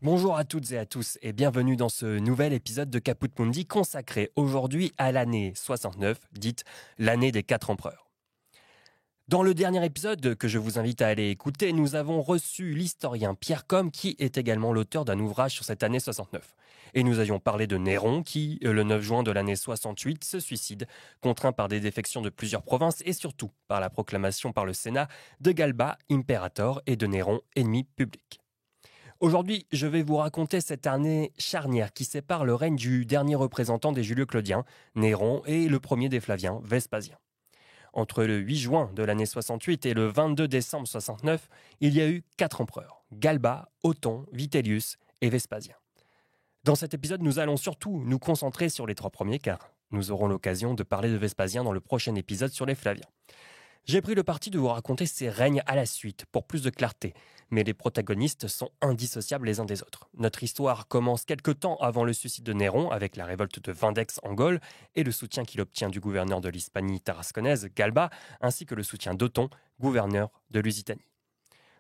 Bonjour à toutes et à tous et bienvenue dans ce nouvel épisode de Caput Mundi consacré aujourd'hui à l'année 69, dite l'année des 4 empereurs. Dans le dernier épisode que je vous invite à aller écouter, nous avons reçu l'historien Pierre Combes qui est également l'auteur d'un ouvrage sur cette année 69. Et nous avions parlé de Néron qui, le 9 juin de l'année 68, se suicide, contraint par des défections de plusieurs provinces et surtout par la proclamation par le Sénat de Galba, impérator, et de Néron, ennemi public. Aujourd'hui, je vais vous raconter cette année charnière qui sépare le règne du dernier représentant des Julio-Claudiens, Néron, et le premier des Flaviens, Vespasien. Entre le 8 juin de l'année 68 et le 22 décembre 69, il y a eu 4 empereurs, Galba, Othon, Vitellius et Vespasien. Dans cet épisode, nous allons surtout nous concentrer sur les 3 premiers, car nous aurons l'occasion de parler de Vespasien dans le prochain épisode sur les Flaviens. J'ai pris le parti de vous raconter ces règnes à la suite, pour plus de clarté, mais les protagonistes sont indissociables les uns des autres. Notre histoire commence quelque temps avant le suicide de Néron, avec la révolte de Vindex en Gaule, et le soutien qu'il obtient du gouverneur de l'Hispanie tarasconnaise, Galba, ainsi que le soutien d'Othon, gouverneur de Lusitanie.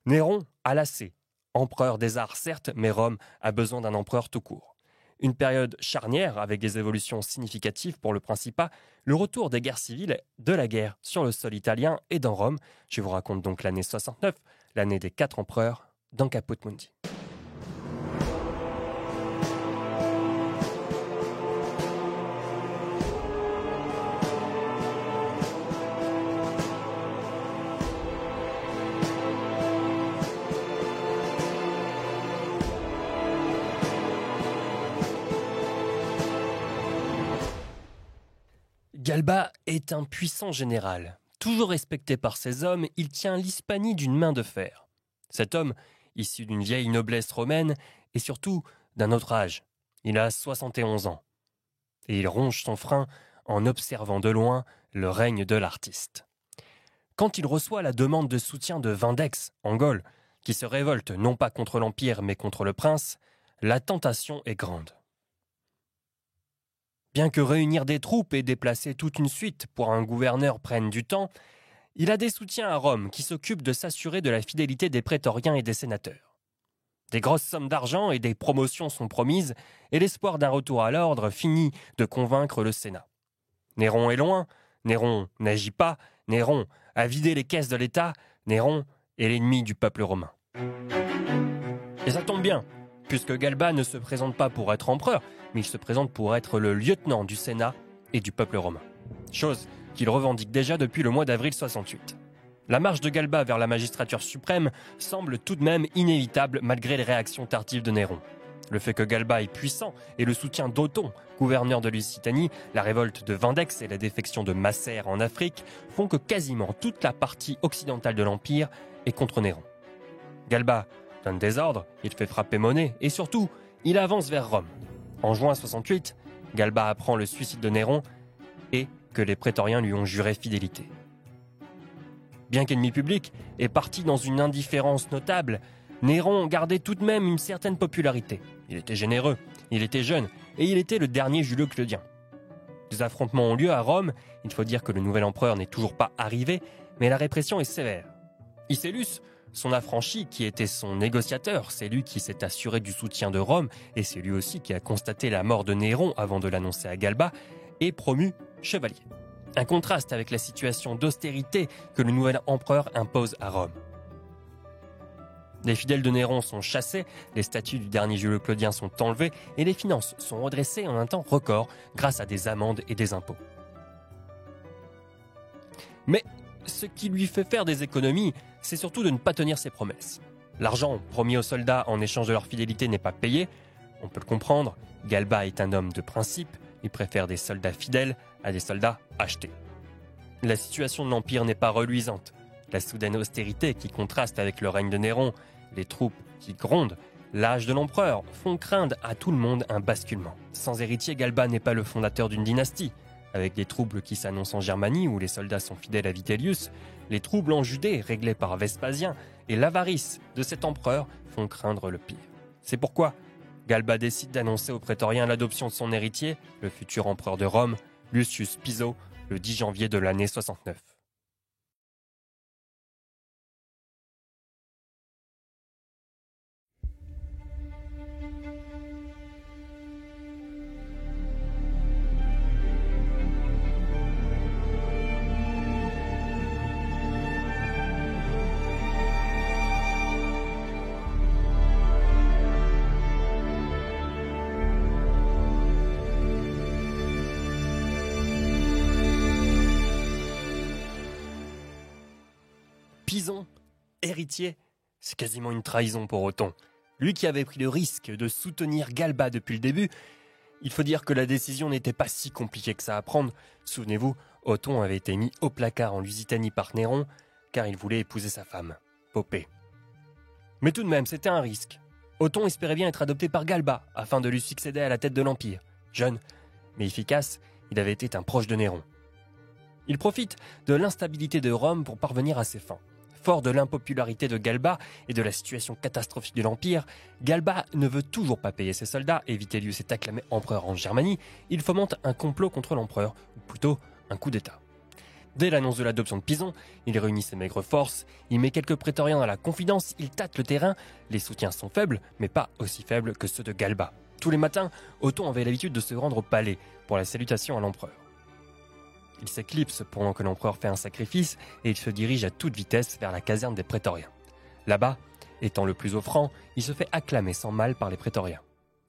Néron a lassé, empereur des arts certes, mais Rome a besoin d'un empereur tout court. Une période charnière avec des évolutions significatives pour le Principat, le retour des guerres civiles, de la guerre sur le sol italien et dans Rome. Je vous raconte donc l'année 69, l'année des 4 empereurs, dans Caput Mundi. Galba est un puissant général. Toujours respecté par ses hommes, il tient l'Hispanie d'une main de fer. Cet homme, issu d'une vieille noblesse romaine, et surtout d'un autre âge. Il a 71 ans. Et il ronge son frein en observant de loin le règne de l'artiste. Quand il reçoit la demande de soutien de Vindex, en Gaule, qui se révolte non pas contre l'Empire mais contre le prince, la tentation est grande. Bien que réunir des troupes et déplacer toute une suite pour un gouverneur prenne du temps, il a des soutiens à Rome qui s'occupent de s'assurer de la fidélité des prétoriens et des sénateurs. Des grosses sommes d'argent et des promotions sont promises, et l'espoir d'un retour à l'ordre finit de convaincre le Sénat. Néron est loin, Néron n'agit pas, Néron a vidé les caisses de l'État, Néron est l'ennemi du peuple romain. Et ça tombe bien, puisque Galba ne se présente pas pour être empereur, mais il se présente pour être le lieutenant du Sénat et du peuple romain. Chose qu'il revendique déjà depuis le mois d'avril 68. La marche de Galba vers la magistrature suprême semble tout de même inévitable malgré les réactions tardives de Néron. Le fait que Galba est puissant et le soutien d'Othon, gouverneur de Lusitanie, la révolte de Vindex et la défection de Macère en Afrique font que quasiment toute la partie occidentale de l'Empire est contre Néron. Galba donne des ordres, il fait frapper monnaie et surtout, il avance vers Rome. En juin 68, Galba apprend le suicide de Néron et que les prétoriens lui ont juré fidélité. Bien qu'ennemi public et parti dans une indifférence notable, Néron gardait tout de même une certaine popularité. Il était généreux, il était jeune et il était le dernier Julio-Claudien. Des affrontements ont lieu à Rome, il faut dire que le nouvel empereur n'est toujours pas arrivé, mais la répression est sévère. Icellus, son affranchi qui était son négociateur, c'est lui qui s'est assuré du soutien de Rome et c'est lui aussi qui a constaté la mort de Néron avant de l'annoncer à Galba, est promu chevalier. Un contraste avec la situation d'austérité que le nouvel empereur impose à Rome. Les fidèles de Néron sont chassés, les statues du dernier Julio-Claudien sont enlevées et les finances sont redressées en un temps record grâce à des amendes et des impôts. Mais ce qui lui fait faire des économies, c'est surtout de ne pas tenir ses promesses. L'argent promis aux soldats en échange de leur fidélité n'est pas payé. On peut le comprendre, Galba est un homme de principe, il préfère des soldats fidèles à des soldats achetés. La situation de l'Empire n'est pas reluisante. La soudaine austérité qui contraste avec le règne de Néron, les troupes qui grondent, l'âge de l'empereur font craindre à tout le monde un basculement. Sans héritier, Galba n'est pas le fondateur d'une dynastie. Avec les troubles qui s'annoncent en Germanie où les soldats sont fidèles à Vitellius, les troubles en Judée réglés par Vespasien et l'avarice de cet empereur font craindre le pire. C'est pourquoi Galba décide d'annoncer aux prétoriens l'adoption de son héritier, le futur empereur de Rome, Lucius Piso, le 10 janvier de l'année 69. Pison, héritier, c'est quasiment une trahison pour Othon. Lui qui avait pris le risque de soutenir Galba depuis le début, il faut dire que la décision n'était pas si compliquée que ça à prendre. Souvenez-vous, Othon avait été mis au placard en Lusitanie par Néron, car il voulait épouser sa femme, Popée. Mais tout de même, c'était un risque. Othon espérait bien être adopté par Galba, afin de lui succéder à la tête de l'Empire. Jeune, mais efficace, il avait été un proche de Néron. Il profite de l'instabilité de Rome pour parvenir à ses fins. Fort de l'impopularité de Galba et de la situation catastrophique de l'Empire, Galba ne veut toujours pas payer ses soldats et Vitellius est acclamé empereur en Germanie. Il fomente un complot contre l'empereur, ou plutôt un coup d'État. Dès l'annonce de l'adoption de Pison, il réunit ses maigres forces, il met quelques prétoriens dans la confidence, il tâte le terrain, les soutiens sont faibles, mais pas aussi faibles que ceux de Galba. Tous les matins, Othon avait l'habitude de se rendre au palais pour la salutation à l'empereur. Il s'éclipse pendant que l'empereur fait un sacrifice et il se dirige à toute vitesse vers la caserne des prétoriens. Là-bas, étant le plus offrant, il se fait acclamer sans mal par les prétoriens.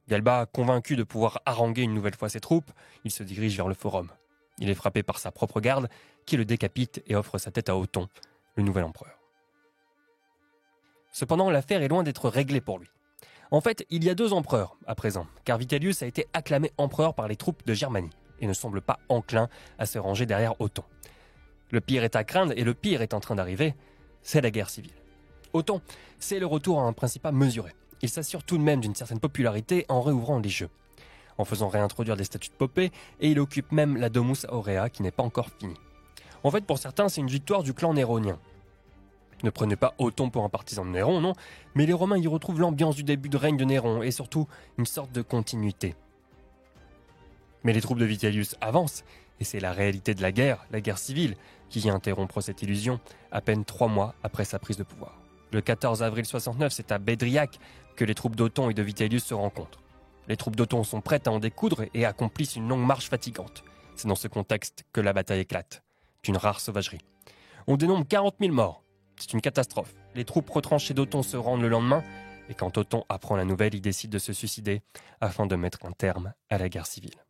Galba, convaincu de pouvoir haranguer une nouvelle fois ses troupes, il se dirige vers le forum. Il est frappé par sa propre garde, qui le décapite et offre sa tête à Othon, le nouvel empereur. Cependant, l'affaire est loin d'être réglée pour lui. En fait, il y a 2 empereurs à présent, car Vitellius a été acclamé empereur par les troupes de Germanie et ne semble pas enclin à se ranger derrière Othon. Le pire est à craindre et le pire est en train d'arriver, c'est la guerre civile. Othon, c'est le retour à un principat mesuré. Il s'assure tout de même d'une certaine popularité en réouvrant les jeux, en faisant réintroduire des statues de Popée, et il occupe même la Domus Aurea qui n'est pas encore finie. En fait, pour certains, c'est une victoire du clan néronien. Ne prenez pas Othon pour un partisan de Néron, non, mais les Romains y retrouvent l'ambiance du début de règne de Néron et surtout une sorte de continuité. Mais les troupes de Vitellius avancent, et c'est la réalité de la guerre civile, qui vient interrompre cette illusion à peine 3 mois après sa prise de pouvoir. Le 14 avril 69, c'est à Bédriac que les troupes d'Othon et de Vitellius se rencontrent. Les troupes d'Othon sont prêtes à en découdre et accomplissent une longue marche fatigante. C'est dans ce contexte que la bataille éclate, d'une rare sauvagerie. On dénombre 40 000 morts. C'est une catastrophe. Les troupes retranchées d'Othon se rendent le lendemain, et quand Othon apprend la nouvelle, il décide de se suicider afin de mettre un terme à la guerre civile.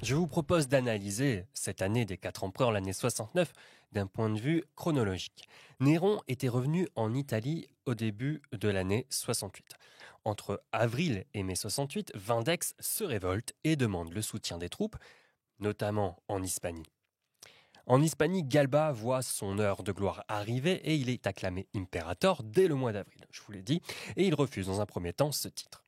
Je vous propose d'analyser cette année des 4 empereurs, l'année 69, d'un point de vue chronologique. Néron était revenu en Italie au début de l'année 68. Entre avril et mai 68, Vindex se révolte et demande le soutien des troupes, notamment en Hispanie. En Hispanie, Galba voit son heure de gloire arriver et il est acclamé impérator dès le mois d'avril, je vous l'ai dit, et il refuse dans un premier temps ce titre.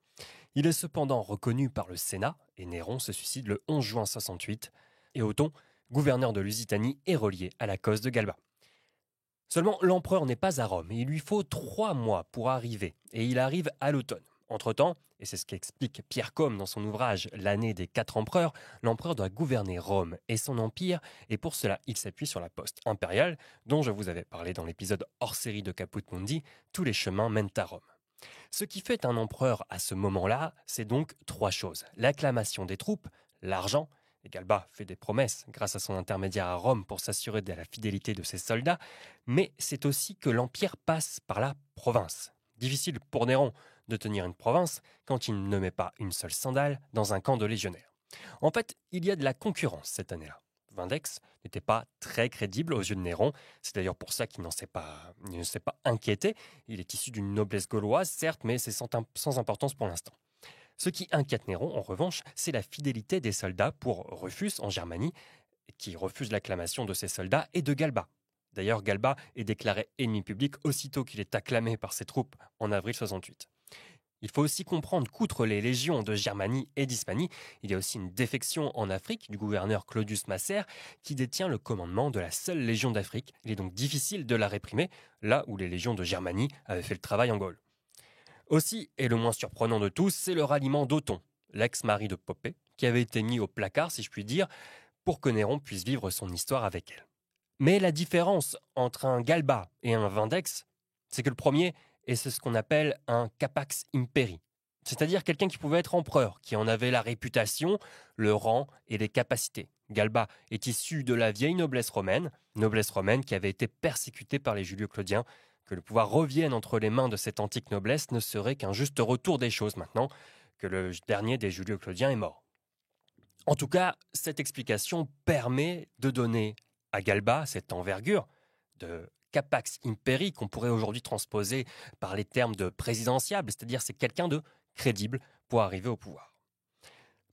Il est cependant reconnu par le Sénat et Néron se suicide le 11 juin 68 et Othon, gouverneur de Lusitanie, est relié à la cause de Galba. Seulement, l'empereur n'est pas à Rome et il lui faut 3 mois pour arriver et il arrive à l'automne. Entre-temps, et c'est ce qu'explique Pierre Combe dans son ouvrage L'année des 4 empereurs, l'empereur doit gouverner Rome et son empire et pour cela, il s'appuie sur la poste impériale dont je vous avais parlé dans l'épisode hors série de Caput Mundi, tous les chemins mènent à Rome. Ce qui fait un empereur à ce moment-là, c'est donc 3 choses. L'acclamation des troupes, l'argent, et Galba fait des promesses grâce à son intermédiaire à Rome pour s'assurer de la fidélité de ses soldats, mais c'est aussi que l'empire passe par la province. Difficile pour Néron de tenir une province quand il ne met pas une seule sandale dans un camp de légionnaires. En fait, il y a de la concurrence cette année-là. Vindex n'était pas très crédible aux yeux de Néron. C'est d'ailleurs pour ça qu'il ne s'est pas inquiété. Il est issu d'une noblesse gauloise, certes, mais c'est sans importance pour l'instant. Ce qui inquiète Néron, en revanche, c'est la fidélité des soldats pour Rufus en Germanie, qui refuse l'acclamation de ses soldats, et de Galba. D'ailleurs, Galba est déclaré ennemi public aussitôt qu'il est acclamé par ses troupes en avril 68. Il faut aussi comprendre qu'outre les légions de Germanie et d'Hispanie, il y a aussi une défection en Afrique du gouverneur Claudius Macer qui détient le commandement de la seule légion d'Afrique. Il est donc difficile de la réprimer, là où les légions de Germanie avaient fait le travail en Gaule. Aussi, et le moins surprenant de tous, c'est le ralliement d'Othon, l'ex-mari de Popée, qui avait été mis au placard, si je puis dire, pour que Néron puisse vivre son histoire avec elle. Mais la différence entre un Galba et un Vindex, c'est que le premier, et c'est ce qu'on appelle un capax imperi. c'est-à-dire quelqu'un qui pouvait être empereur, qui en avait la réputation, le rang et les capacités. Galba est issu de la vieille noblesse romaine qui avait été persécutée par les Julio-Claudiens. Que le pouvoir revienne entre les mains de cette antique noblesse ne serait qu'un juste retour des choses maintenant que le dernier des Julio-Claudiens est mort. En tout cas, cette explication permet de donner à Galba cette envergure de capax imperi qu'on pourrait aujourd'hui transposer par les termes de présidentiable, c'est-à-dire c'est quelqu'un de crédible pour arriver au pouvoir.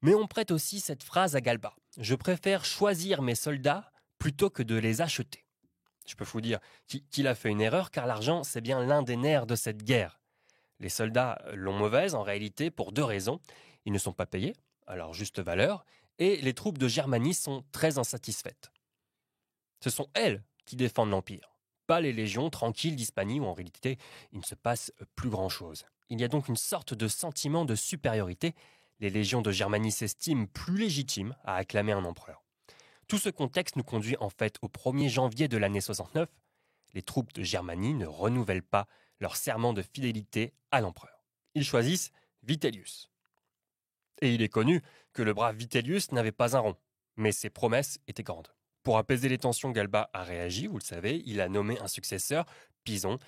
Mais on prête aussi cette phrase à Galba. Je préfère choisir mes soldats plutôt que de les acheter. Je peux vous dire qu'il a fait une erreur car l'argent, c'est bien l'un des nerfs de cette guerre. Les soldats l'ont mauvaise en réalité pour 2 raisons. Ils ne sont pas payés à leur juste valeur et les troupes de Germanie sont très insatisfaites. Ce sont elles qui défendent l'Empire, pas les légions tranquilles d'Hispanie où en réalité il ne se passe plus grand-chose. Il y a donc une sorte de sentiment de supériorité. Les légions de Germanie s'estiment plus légitimes à acclamer un empereur. Tout ce contexte nous conduit en fait au 1er janvier de l'année 69. Les troupes de Germanie ne renouvellent pas leur serment de fidélité à l'empereur. Ils choisissent Vitellius. Et il est connu que le brave Vitellius n'avait pas un rond, mais ses promesses étaient grandes. Pour apaiser les tensions, Galba a réagi, vous le savez, il a nommé un successeur, Pison.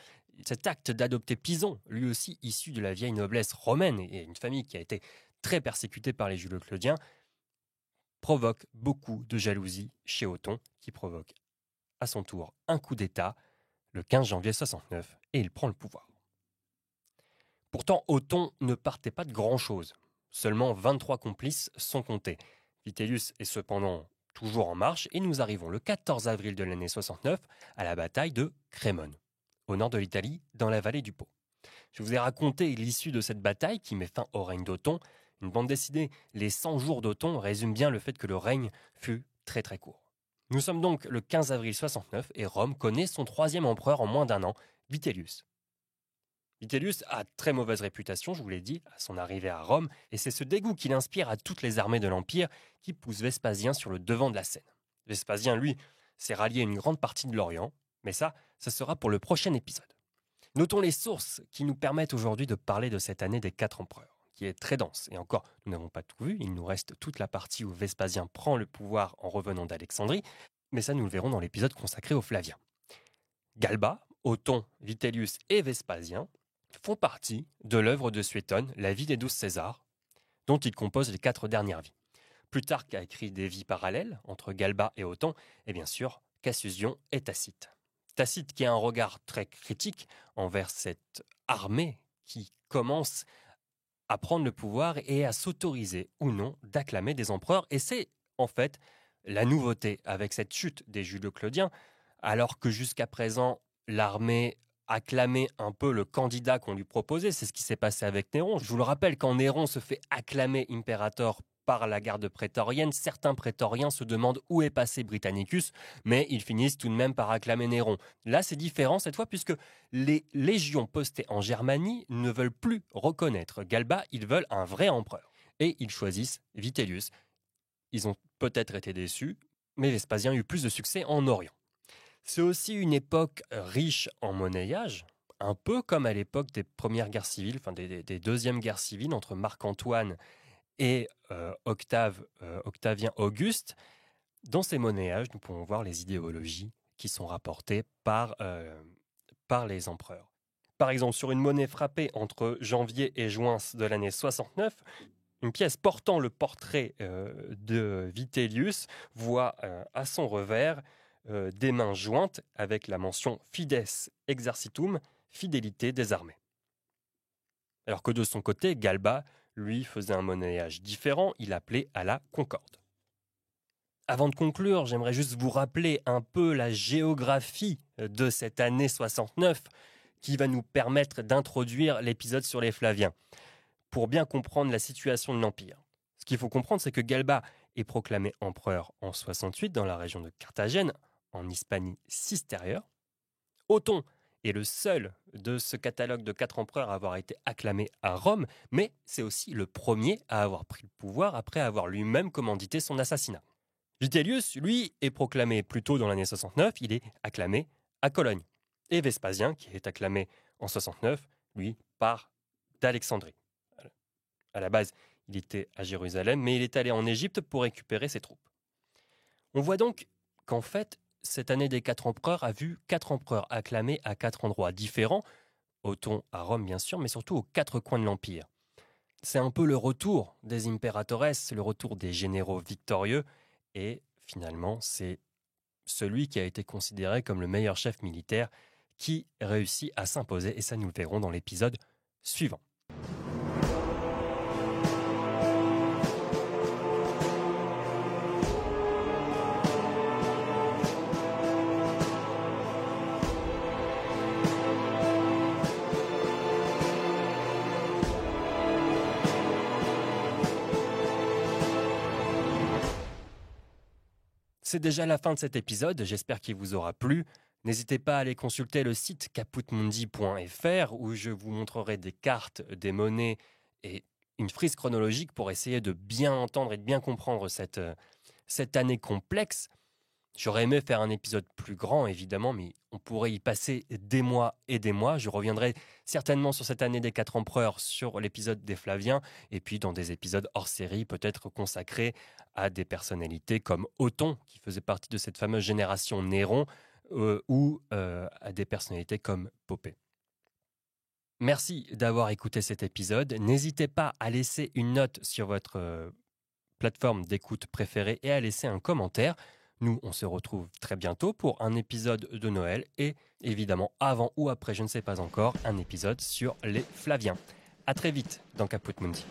Cet acte d'adopter Pison, lui aussi issu de la vieille noblesse romaine et une famille qui a été très persécutée par les Julio-Claudiens, provoque beaucoup de jalousie chez Othon, qui provoque à son tour un coup d'État le 15 janvier 69 et il prend le pouvoir. Pourtant, Othon ne partait pas de grand-chose. Seulement 23 complices sont comptés. Vitellius est cependant toujours en marche et nous arrivons le 14 avril de l'année 69 à la bataille de Crémone, au nord de l'Italie, dans la vallée du Pô. Je vous ai raconté l'issue de cette bataille qui met fin au règne d'Othon. Une bande dessinée, Les 100 jours d'Othon, résume bien le fait que le règne fut très très court. Nous sommes donc le 15 avril 69 et Rome connaît son 3e empereur en moins d'1 an, Vitellius. Vitellius a très mauvaise réputation, je vous l'ai dit, à son arrivée à Rome, et c'est ce dégoût qu'il inspire à toutes les armées de l'Empire qui pousse Vespasien sur le devant de la scène. Vespasien, lui, s'est rallié à une grande partie de l'Orient, mais ça sera pour le prochain épisode. Notons les sources qui nous permettent aujourd'hui de parler de cette année des 4 empereurs, qui est très dense. Et encore, nous n'avons pas tout vu, il nous reste toute la partie où Vespasien prend le pouvoir en revenant d'Alexandrie, mais ça nous le verrons dans l'épisode consacré aux Flaviens. Galba, Othon, Vitellius et Vespasien font partie de l'œuvre de Suétone, La vie des 12 Césars, dont il compose les 4 dernières vies. Plutarque a écrit des vies parallèles entre Galba et Othon, et bien sûr Cassius et Tacite. Tacite qui a un regard très critique envers cette armée qui commence à prendre le pouvoir et à s'autoriser ou non d'acclamer des empereurs. Et c'est en fait la nouveauté avec cette chute des Julio-Claudiens, alors que jusqu'à présent l'armée acclamait un peu le candidat qu'on lui proposait. C'est ce qui s'est passé avec Néron. Je vous le rappelle, quand Néron se fait acclamer impérator par la garde prétorienne, certains prétoriens se demandent où est passé Britannicus, mais ils finissent tout de même par acclamer Néron. Là, c'est différent cette fois, puisque les légions postées en Germanie ne veulent plus reconnaître Galba, ils veulent un vrai empereur. Et ils choisissent Vitellius. Ils ont peut-être été déçus, mais Vespasien a eu plus de succès en Orient. C'est aussi une époque riche en monnayage, un peu comme à l'époque des premières guerres civiles, enfin des deuxièmes guerres civiles entre Marc-Antoine et Octavien Auguste. Dans ces monnayages, nous pouvons voir les idéologies qui sont rapportées par les empereurs. Par exemple, sur une monnaie frappée entre janvier et juin de l'année 69, une pièce portant le portrait de Vitellius voit à son revers des mains jointes avec la mention Fides Exercitum, fidélité des armées. Alors que de son côté, Galba, lui, faisait un monnayage différent, il appelait à la concorde. Avant de conclure, j'aimerais juste vous rappeler un peu la géographie de cette année 69 qui va nous permettre d'introduire l'épisode sur les Flaviens, pour bien comprendre la situation de l'Empire. Ce qu'il faut comprendre, c'est que Galba est proclamé empereur en 68 dans la région de Carthagène, en Hispanie cistérieure. Othon est le seul de ce catalogue de 4 empereurs à avoir été acclamé à Rome, mais c'est aussi le premier à avoir pris le pouvoir après avoir lui-même commandité son assassinat. Vitellius, lui, est proclamé plus tôt dans l'année 69, il est acclamé à Cologne. Et Vespasien, qui est acclamé en 69, lui, part d'Alexandrie. À la base, il était à Jérusalem, mais il est allé en Égypte pour récupérer ses troupes. On voit donc qu'en fait, cette année des 4 empereurs a vu 4 empereurs acclamés à 4 endroits différents, Othon à Rome bien sûr, mais surtout aux 4 coins de l'Empire. C'est un peu le retour des imperatores, le retour des généraux victorieux, et finalement, c'est celui qui a été considéré comme le meilleur chef militaire qui réussit à s'imposer, et ça nous le verrons dans l'épisode suivant. C'est déjà la fin de cet épisode, j'espère qu'il vous aura plu. N'hésitez pas à aller consulter le site caputmundi.fr où je vous montrerai des cartes, des monnaies et une frise chronologique pour essayer de bien entendre et de bien comprendre cette année complexe. J'aurais aimé faire un épisode plus grand, évidemment, mais on pourrait y passer des mois et des mois. Je reviendrai certainement sur cette année des 4 empereurs, sur l'épisode des Flaviens, et puis dans des épisodes hors série, peut-être consacrés à des personnalités comme Othon, qui faisait partie de cette fameuse génération Néron, ou à des personnalités comme Poppée. Merci d'avoir écouté cet épisode. N'hésitez pas à laisser une note sur votre plateforme d'écoute préférée et à laisser un commentaire. Nous, on se retrouve très bientôt pour un épisode de Noël et évidemment, avant ou après, je ne sais pas encore, un épisode sur les Flaviens. À très vite dans Caput Mundi.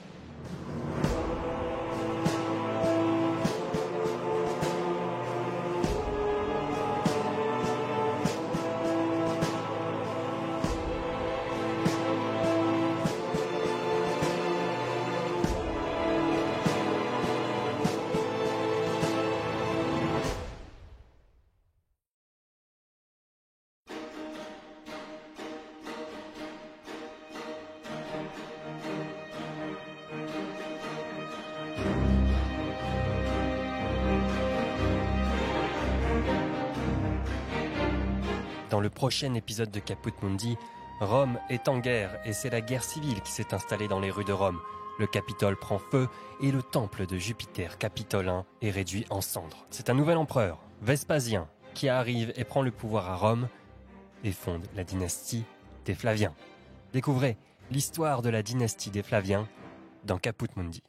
Dans le prochain épisode de Caput Mundi, Rome est en guerre et c'est la guerre civile qui s'est installée dans les rues de Rome. Le Capitole prend feu et le temple de Jupiter capitolin est réduit en cendres. C'est un nouvel empereur, Vespasien, qui arrive et prend le pouvoir à Rome et fonde la dynastie des Flaviens. Découvrez l'histoire de la dynastie des Flaviens dans Caput Mundi.